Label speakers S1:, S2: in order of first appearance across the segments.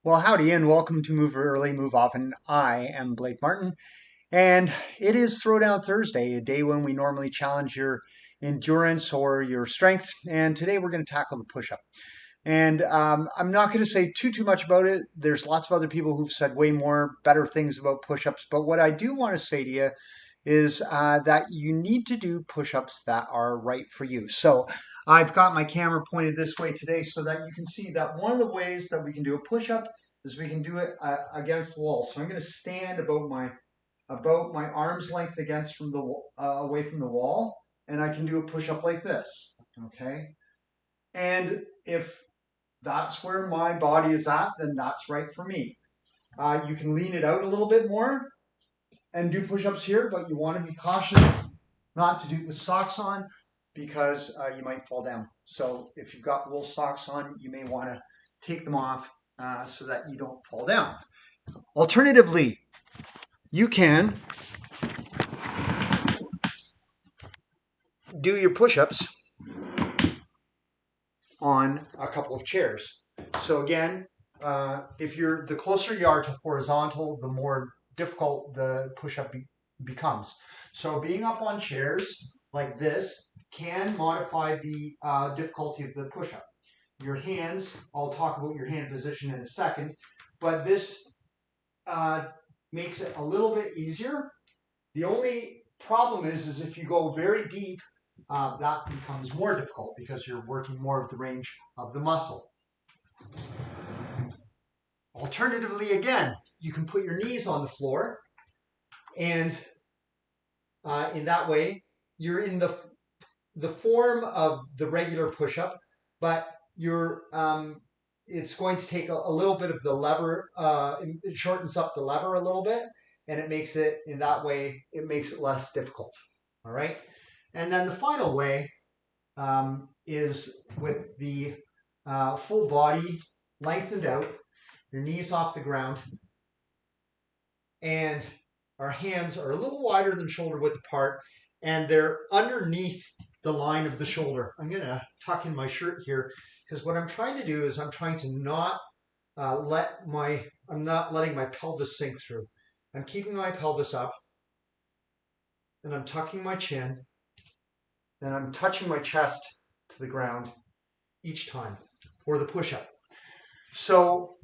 S1: Well, howdy, and welcome to Move Early, Move Often. I am Blake Martin, and it is Throwdown Thursday, a day when we normally challenge your endurance or your strength. And today we're going to tackle the push-up. And I'm not going to say too much about it. There's lots of other people who've said way more better things about push-ups. But what I do want to say to you is that you need to do push-ups that are right for you. So I've got my camera pointed this way today so that you can see that one of the ways that we can do a push-up is we can do it against the wall. So I'm going to stand about my arm's length against from the away from the wall, and I can do a push-up like this. Okay, and if that's where my body is at, then that's right for me. You can lean it out a little bit more and do push-ups here, but you want to be cautious not to do it with socks on because you might fall down. So if you've got wool socks on, you may want to take them off so that you don't fall down. Alternatively, you can do your push-ups on a couple of chairs. So again, the closer you are to horizontal, the more difficult the push-up becomes. So being up on chairs like this can modify the difficulty of the push-up. Your hands, I'll talk about your hand position in a second, but this makes it a little bit easier. The only problem is if you go very deep, that becomes more difficult because you're working more of the range of the muscle. Alternatively, again, you can put your knees on the floor, and in that way, you're in the form of the regular push-up, but it's going to take a little bit of the lever. It shortens up the lever a little bit, and it makes it in that way. It makes it less difficult. All right, and then the final way is with the full body lengthened out, your knees off the ground, and our hands are a little wider than shoulder width apart, and they're underneath the line of the shoulder. I'm going to tuck in my shirt here because what I'm trying to do is I'm trying to not I'm not letting my pelvis sink through. I'm keeping my pelvis up, and I'm tucking my chin, and I'm touching my chest to the ground each time for the push-up. So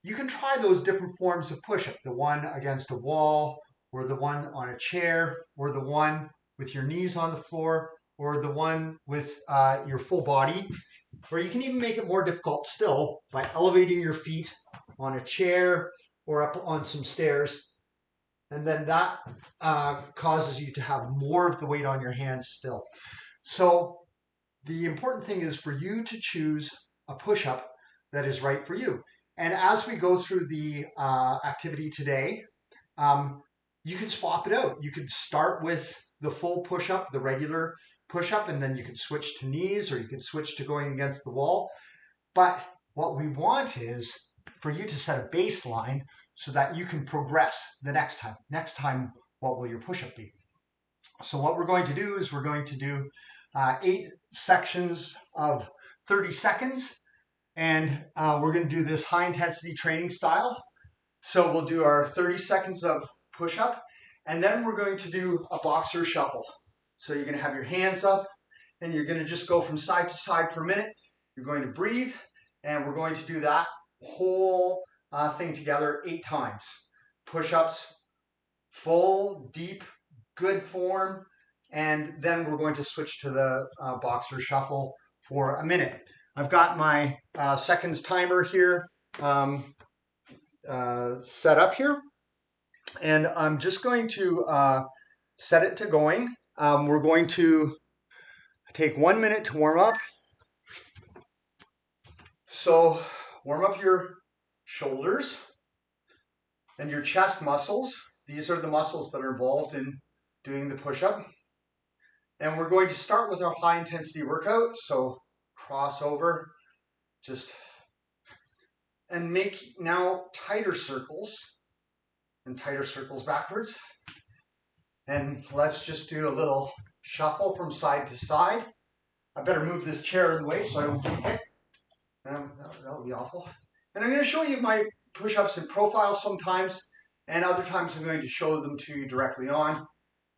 S1: you can try those different forms of push-up, the one against a wall, or the one on a chair, or the one with your knees on the floor, or the one with your full body. Or you can even make it more difficult still by elevating your feet on a chair or up on some stairs. And then that causes you to have more of the weight on your hands still. So the important thing is for you to choose a push-up that is right for you. And as we go through the activity today, you can swap it out. You could start with the full push-up, the regular push-up, and then you could switch to knees, or you could switch to going against the wall. But what we want is for you to set a baseline so that you can progress the next time. Next time, what will your push-up be? So what we're going to do is we're going to do 8 sections of 30 seconds. And we're going to do this high intensity training style. So we'll do our 30 seconds of push-up, and then we're going to do a boxer shuffle. So you're going to have your hands up, and you're going to just go from side to side for a minute. You're going to breathe, and we're going to do that whole thing together 8 times. Push-ups, full, deep, good form, and then we're going to switch to the boxer shuffle for a minute. I've got my seconds timer here set up here, and I'm just going to set it to going. We're going to take 1 minute to warm up. So warm up your shoulders and your chest muscles. These are the muscles that are involved in doing the push-up. And we're going to start with our high intensity workout. So cross over, and make now tighter circles, and tighter circles backwards. And let's just do a little shuffle from side to side. I better move this chair in the way so I don't get hit. That would be awful. And I'm going to show you my push-ups in profile sometimes, and other times I'm going to show them to you directly on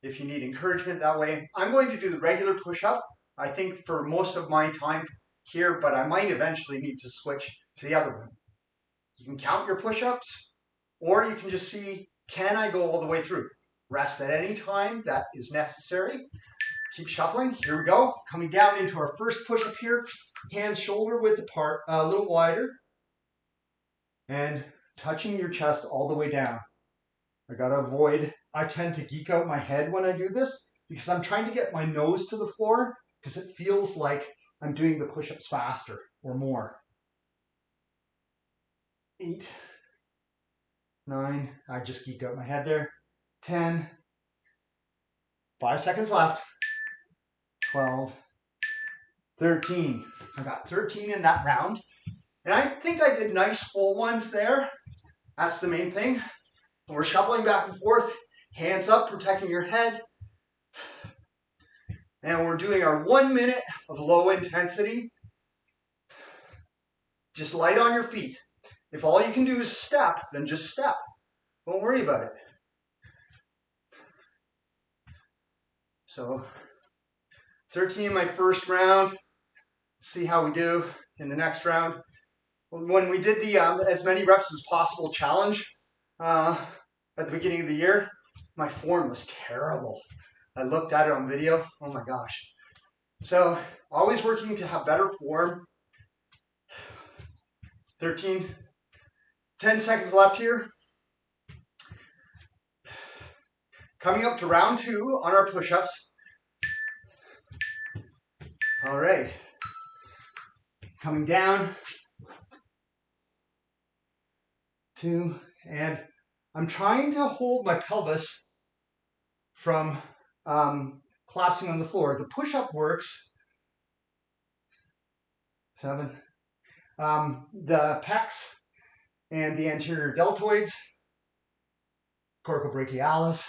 S1: if you need encouragement that way. I'm going to do the regular push-up, I think, for most of my time here, but I might eventually need to switch to the other one. You can count your push-ups, or you can just see, can I go all the way through? Rest at any time that is necessary. Keep shuffling. Here we go. Coming down into our first push-up here. Hands shoulder width apart, a little wider. And touching your chest all the way down. I gotta avoid, I tend to geek out my head when I do this because I'm trying to get my nose to the floor because it feels like I'm doing the push-ups faster or more. 8, 9, I just geeked out my head there. 10, 5 seconds left. 12, 13. I got 13 in that round. And I think I did nice full ones there. That's the main thing. We're shuffling back and forth, hands up, protecting your head. And we're doing our 1 minute of low intensity. Just light on your feet. If all you can do is step, then just step. Don't worry about it. So 13 in my first round. Let's see how we do in the next round. When we did the as many reps as possible challenge at the beginning of the year, my form was terrible. I looked at it on video. Oh my gosh. So always working to have better form. 13, 10 seconds left here. Coming up to round 2 on our push-ups. All right. Coming down. 2, and I'm trying to hold my pelvis from collapsing on the floor. The push-up works. 7. The pecs and the anterior deltoids, coracobrachialis.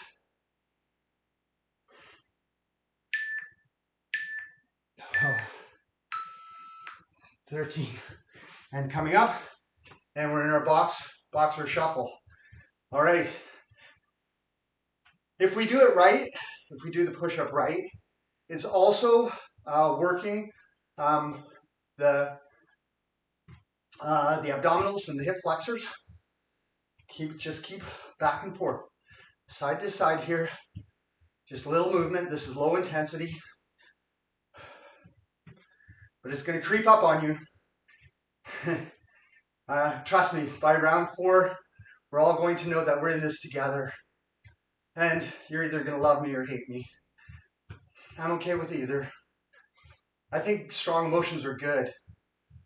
S1: 13. And coming up, and we're in our boxer shuffle. All right. If we do it right, if we do the push-up right, it's also working the abdominals and the hip flexors. Just keep back and forth, side to side here. Just a little movement. This is low intensity, but it's going to creep up on you. Trust me, by round 4, we're all going to know that we're in this together. And you're either going to love me or hate me. I'm okay with either. I think strong emotions are good.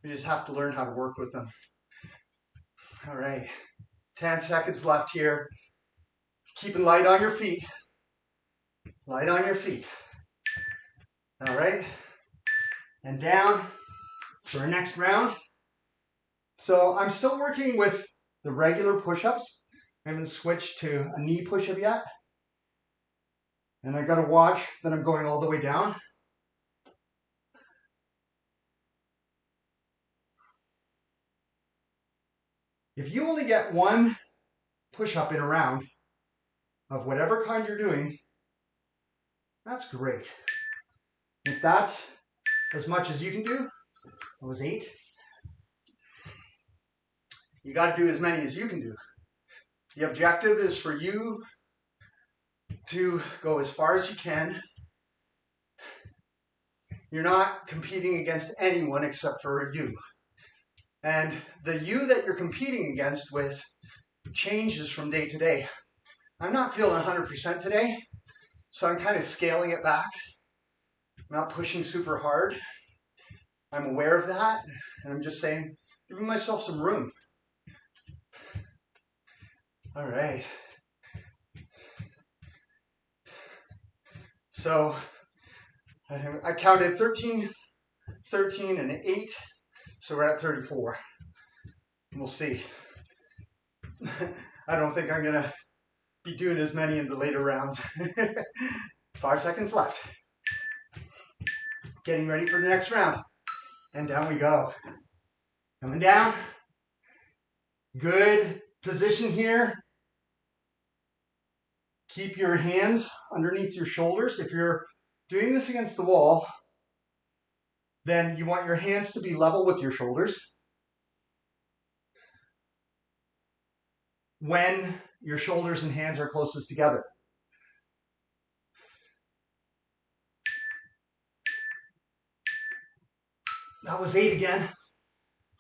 S1: We just have to learn how to work with them. All right. 10 seconds left here. Keeping light on your feet. Light on your feet. All right. And down for our next round. So I'm still working with the regular push-ups. I haven't switched to a knee push-up yet. And I gotta watch that I'm going all the way down. If you only get one push-up in a round of whatever kind you're doing, that's great. If that's as much as you can do, that was 8. You got to do as many as you can do. The objective is for you to go as far as you can. You're not competing against anyone except for you. And the you that you're competing against with changes from day to day. I'm not feeling 100% today, so I'm kind of scaling it back. I'm not pushing super hard. I'm aware of that, and I'm just saying, giving myself some room. All right. So I counted 13, 13, and 8, so we're at 34. We'll see. I don't think I'm gonna be doing as many in the later rounds. 5 seconds left. Getting ready for the next round. And down we go. Coming down. Good position here. Keep your hands underneath your shoulders. If you're doing this against the wall, then you want your hands to be level with your shoulders. When your shoulders and hands are closest together. That was 8 again.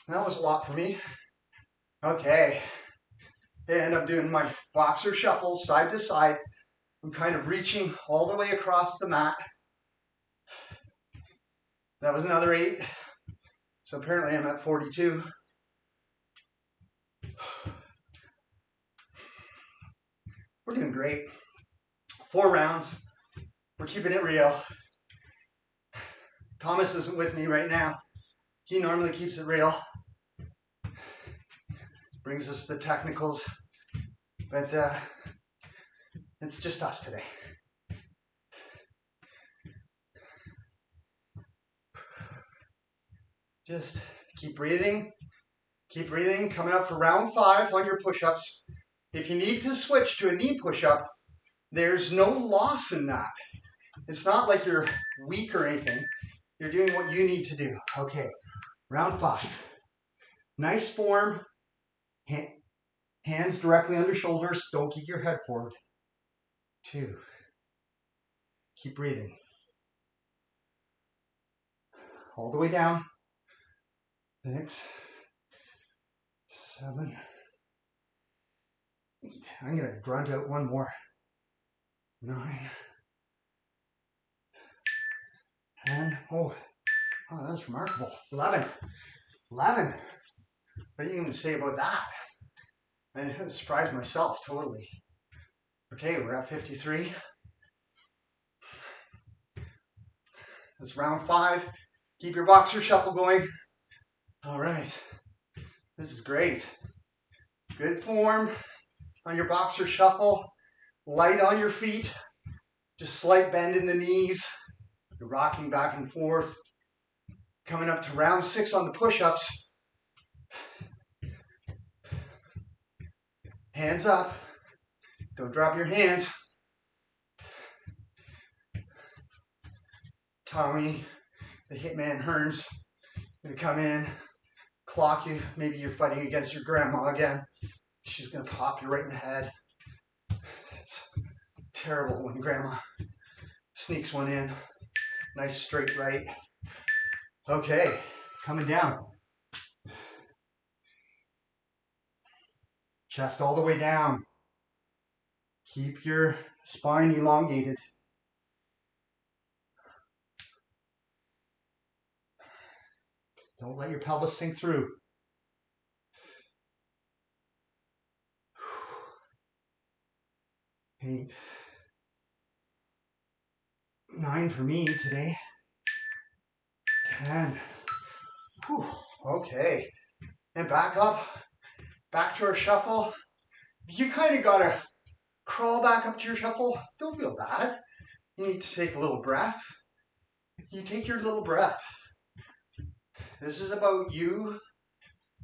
S1: That was a lot for me. Okay. And I'm doing my boxer shuffle side to side. I'm kind of reaching all the way across the mat. That was another 8. So apparently I'm at 42. We're doing great. 4 rounds. We're keeping it real. Thomas isn't with me right now. He normally keeps it real. Brings us the technicals. But it's just us today. Just keep breathing. Keep breathing. Coming up for round 5 on your push-ups. If you need to switch to a knee push-up, there's no loss in that. It's not like you're weak or anything. You're doing what you need to do. Okay, round 5. Nice form. Hands directly under shoulders. Don't kick your head forward. 2. Keep breathing. All the way down. 6, 7, 8. I'm going to grunt out one more. 9, 10. Oh, that's remarkable. 11. 11. What are you going to say about that? I surprised myself totally. Okay, we're at 53. That's round 5. Keep your boxer shuffle going. All right. This is great. Good form on your boxer shuffle. Light on your feet. Just slight bend in the knees. You're rocking back and forth. Coming up to round 6 on the push-ups. Hands up. Don't drop your hands. Tommy, the hitman Hearns, gonna come in, clock you. Maybe you're fighting against your grandma again. She's gonna pop you right in the head. It's terrible when grandma sneaks one in. Nice straight right. Okay, coming down. Chest all the way down. Keep your spine elongated. Don't let your pelvis sink through. 8, 9 for me today. 10. Whew. Okay. And back up. Back to our shuffle. You kind of got to crawl back up to your shuffle. Don't feel bad. You need to take a little breath. You take your little breath. This is about you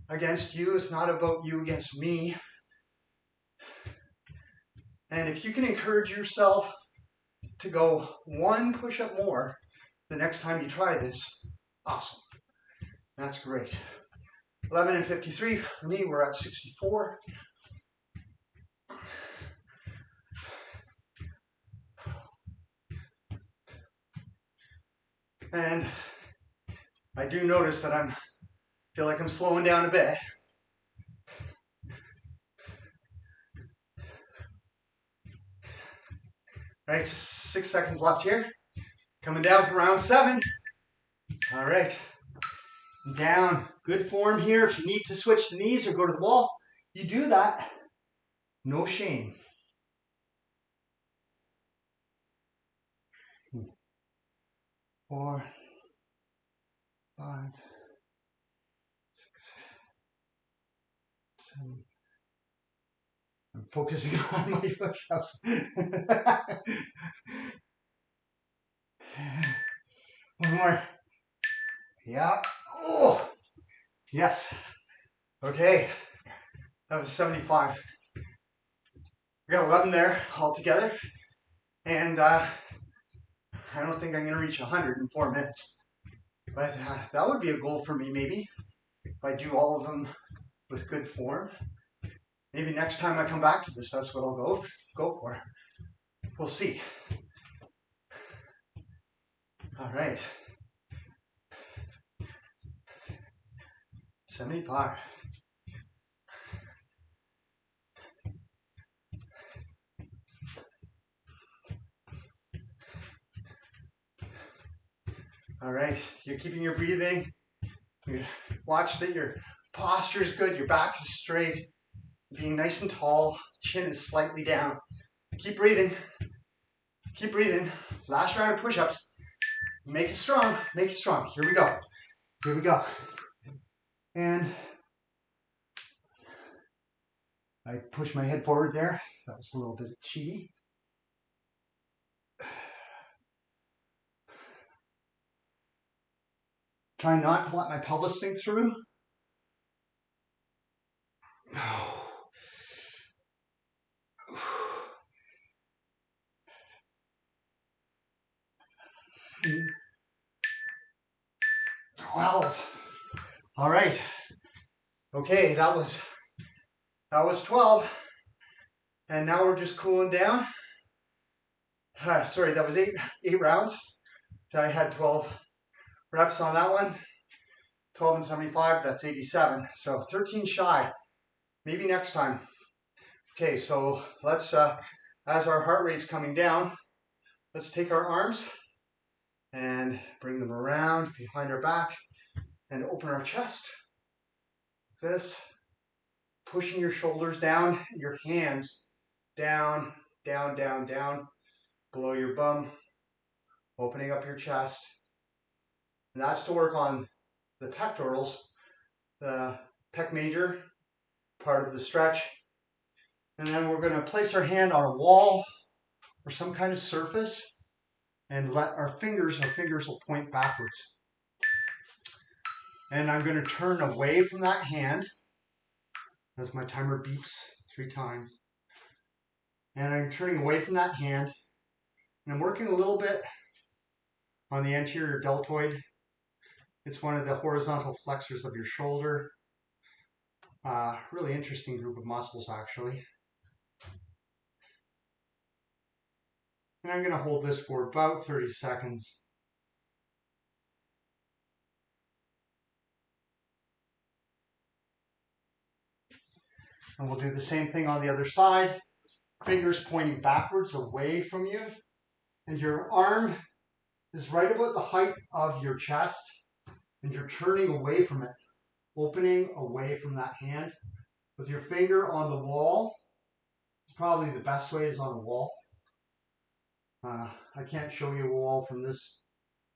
S1: against you. It's not about you against me. And if you can encourage yourself to go 1 push-up more the next time you try this, awesome. That's great. 11 and 53 for me. We're at 64. And I do notice that I feel like I'm slowing down a bit. All right, 6 seconds left here. Coming down for round 7. All right, down. Good form here. If you need to switch the knees or go to the wall, you do that. No shame. 4, 5, 6, 7. I'm focusing on my push-ups. One more. Yeah. Oh, yes. Okay. That was 75. I got 11 there altogether. And I don't think I'm going to reach 100 in 4 minutes. But that would be a goal for me, maybe, if I do all of them with good form. Maybe next time I come back to this, that's what I'll go for. We'll see. All right. 75. All right, you're keeping your breathing. You watch that your posture is good, your back is straight, being nice and tall, chin is slightly down. Keep breathing. Keep breathing. Last round of push-ups. Make it strong. Make it strong. Here we go. Here we go. And I push my head forward there. That was a little bit cheaty. Try not to let my pelvis sink through. Oh. 12. All right. Okay, that was 12. And now we're just cooling down. Sorry, that was eight rounds. So I had 12 reps on that one. 12 and 75, that's 87. So 13 shy. Maybe next time. Okay, so let's, as our heart rate's coming down, let's take our arms and bring them around behind our back and open our chest. This, pushing your shoulders down, your hands down, down, down, down, below your bum, opening up your chest. And that's to work on the pectorals, the pec major, part of the stretch. And then we're going to place our hand on a wall or some kind of surface and let our fingers will point backwards. And I'm going to turn away from that hand as my timer beeps 3 times. And I'm turning away from that hand. And I'm working a little bit on the anterior deltoid. It's one of the horizontal flexors of your shoulder. Really interesting group of muscles, actually. And I'm going to hold this for about 30 seconds. And we'll do the same thing on the other side. Fingers pointing backwards away from you. And your arm is right about the height of your chest. And you're turning away from it. Opening away from that hand. With your finger on the wall. It's probably the best way is on a wall. I can't show you a wall from this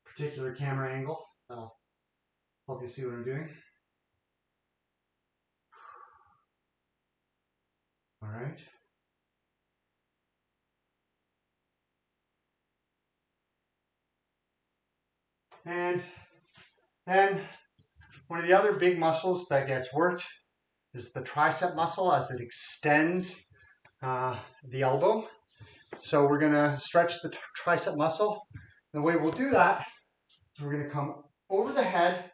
S1: particular camera angle. That'll help you see what I'm doing. All right. And then one of the other big muscles that gets worked is the tricep muscle as it extends the elbow. So we're going to stretch the tricep muscle. The way we'll do that is we're going to come over the head,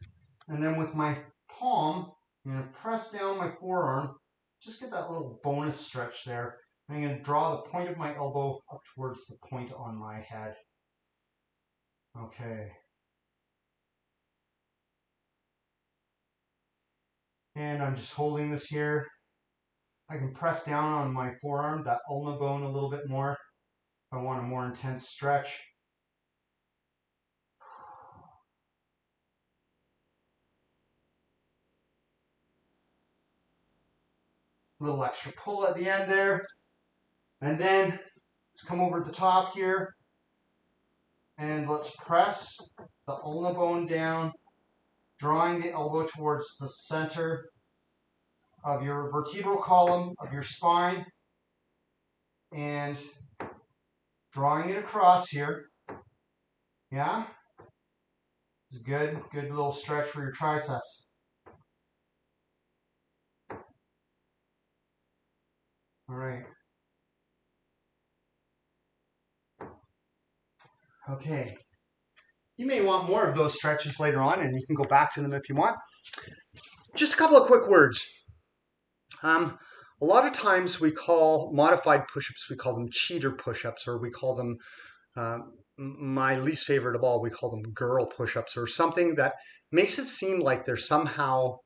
S1: and then with my palm, I'm going to press down my forearm, just get that little bonus stretch there. I'm going to draw the point of my elbow up towards the point on my head. Okay. And I'm just holding this here. I can press down on my forearm, that ulna bone, a little bit more. If I want a more intense stretch. A little extra pull at the end there. And then let's come over the top here. And let's press the ulna bone down, drawing the elbow towards the center of your vertebral column of your spine. And drawing it across here. Yeah? It's good. Good little stretch for your triceps. Okay. You may want more of those stretches later on, and you can go back to them if you want. Just a couple of quick words. A lot of times we call modified push-ups, we call them cheater push-ups, or we call them, my least favorite of all, we call them girl push-ups, or something that makes it seem like they're somehow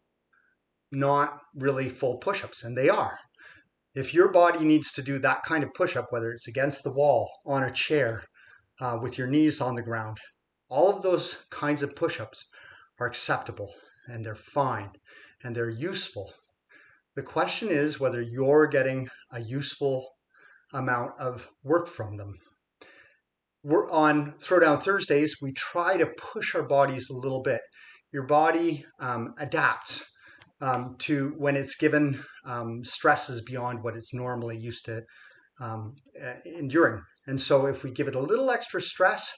S1: not really full push-ups, and they are. If your body needs to do that kind of push-up, whether it's against the wall, on a chair, with your knees on the ground, all of those kinds of push-ups are acceptable, and they're fine, and they're useful. The question is whether you're getting a useful amount of work from them. We're on Throwdown Thursdays, we try to push our bodies a little bit. Your body adapts to when it's given stresses beyond what it's normally used to enduring. And so if we give it a little extra stress,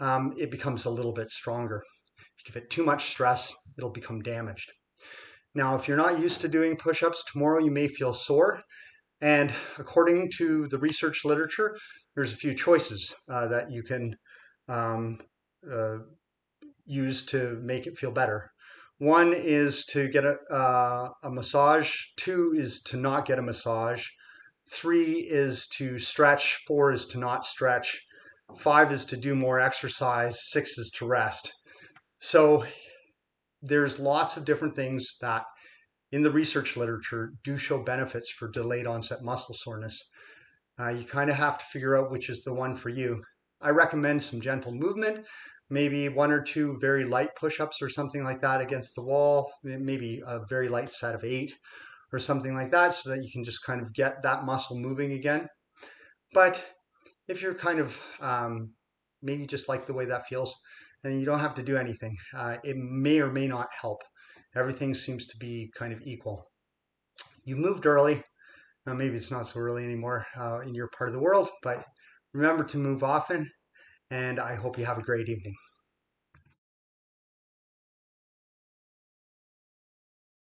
S1: it becomes a little bit stronger. If you give it too much stress, it'll become damaged. Now, if you're not used to doing push-ups, tomorrow you may feel sore. And according to the research literature, there's a few choices that you can use to make it feel better. One is to get a massage. 2 is to not get a massage. 3 is to stretch. 4 is to not stretch. 5 is to do more exercise. 6 is to rest. So there's lots of different things that in the research literature do show benefits for delayed onset muscle soreness. You kind of have to figure out which is the one for you. I recommend some gentle movement, maybe 1 or 2 very light push-ups or something like that against the wall, maybe a very light set of 8 or something like that, so that you can just kind of get that muscle moving again. But if you're kind of maybe just like the way that feels, then you don't have to do anything. It may or may not help. Everything seems to be kind of equal. You moved early. Now, maybe it's not so early anymore in your part of the world, but remember to move often, and I hope you have a great evening.